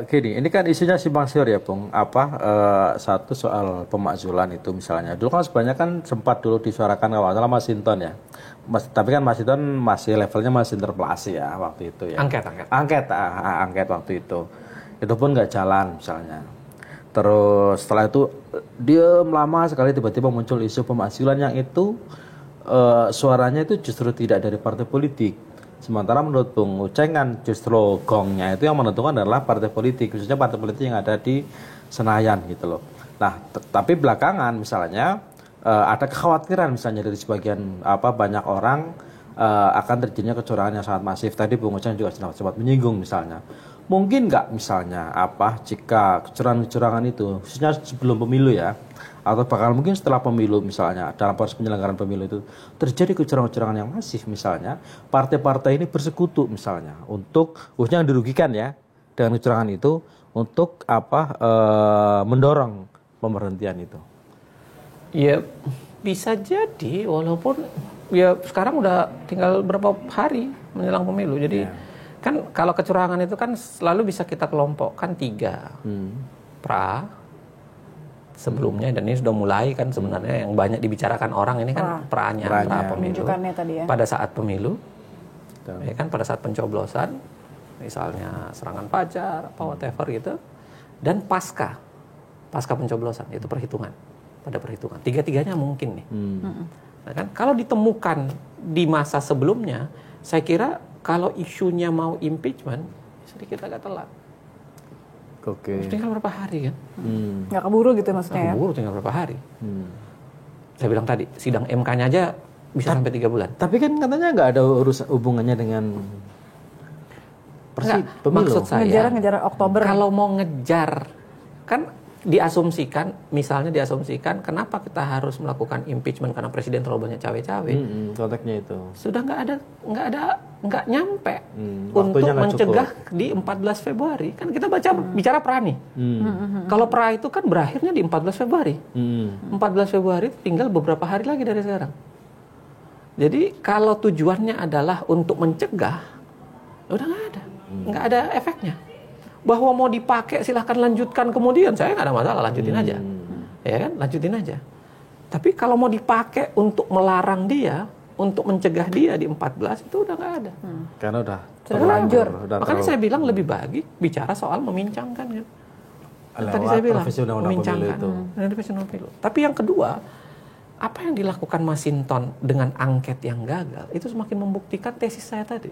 Gini, ini kan isunya simpang siur ya, Bung. Satu soal pemakzulan itu misalnya. Dulu kan sebenarnya kan sempat dulu disuarakan kalau salah Mas Hinton ya. Tapi kan Mas Hinton masih levelnya masih interpelasi ya waktu itu ya. Angket waktu itu. Itu pun nggak jalan misalnya. Terus setelah itu dia lama sekali tiba-tiba muncul isu pemakzulan yang itu suaranya itu justru tidak dari partai politik. Sementara menurut Bung Uceng kan justru gongnya itu yang menentukan adalah partai politik, khususnya partai politik yang ada di Senayan gitu loh. Nah, tapi belakangan misalnya ada kekhawatiran misalnya dari sebagian banyak orang akan terjadinya kecurangan yang sangat masif. Tadi Bung Uceng juga sempat menyinggung misalnya. Mungkin nggak misalnya jika kecurangan-kecurangan itu khususnya sebelum pemilu ya, atau bakal mungkin setelah pemilu misalnya dalam proses penyelenggaraan pemilu itu terjadi kecurangan-kecurangan yang masif misalnya, partai-partai ini bersekutu misalnya untuk khususnya yang dirugikan ya dengan kecurangan itu untuk mendorong pemberhentian itu. Ya bisa jadi, walaupun ya sekarang udah tinggal berapa hari menjelang pemilu, jadi kan kalau kecurangan itu kan selalu bisa kita kelompokkan 3 pra sebelumnya, dan ini sudah mulai kan sebenarnya yang banyak dibicarakan orang ini kan pra pemilu tadi ya. Pada saat pemilu ya kan, pada saat pencoblosan misalnya serangan fajar whatever gitu, dan pasca pencoblosan itu pada perhitungan tiga-tiganya mungkin nih. Nah kan kalau ditemukan di masa sebelumnya, saya kira kalau isunya mau impeachment sedikit agak telat. Oke. Tinggal berapa hari kan? Nggak keburu gitu maksudnya ya? Keburu tinggal berapa hari. Saya bilang tadi, sidang MK-nya aja bisa sampai 3 bulan. Tapi kan katanya nggak ada hubungannya dengan pemilu. Maksud saya, ngejar Oktober. kalau mau ngejar, kan misalnya diasumsikan kenapa kita harus melakukan impeachment karena presiden terlalu banyak cawe-cawe. Konteksnya itu. Sudah nggak nyampe untuk mencegah di 14 Februari. Kan kita bicara pra nih. Kalau pra itu kan berakhirnya di 14 Februari. 14 Februari tinggal beberapa hari lagi dari sekarang. Jadi kalau tujuannya adalah untuk mencegah, udah nggak ada efeknya. Bahwa mau dipakai silahkan lanjutkan kemudian, saya nggak ada masalah, lanjutin aja. Ya kan, lanjutin aja. Tapi kalau mau dipakai untuk melarang dia, untuk mencegah dia di 14 itu udah nggak ada. Karena udah terlanjur. Makanya saya bilang lebih baik bicara soal memincangkan kan. Tadi saya bilang memincangkan revisi undang-undang pemilu. Tapi yang kedua, apa yang dilakukan Mas Hinton dengan angket yang gagal itu semakin membuktikan tesis saya tadi.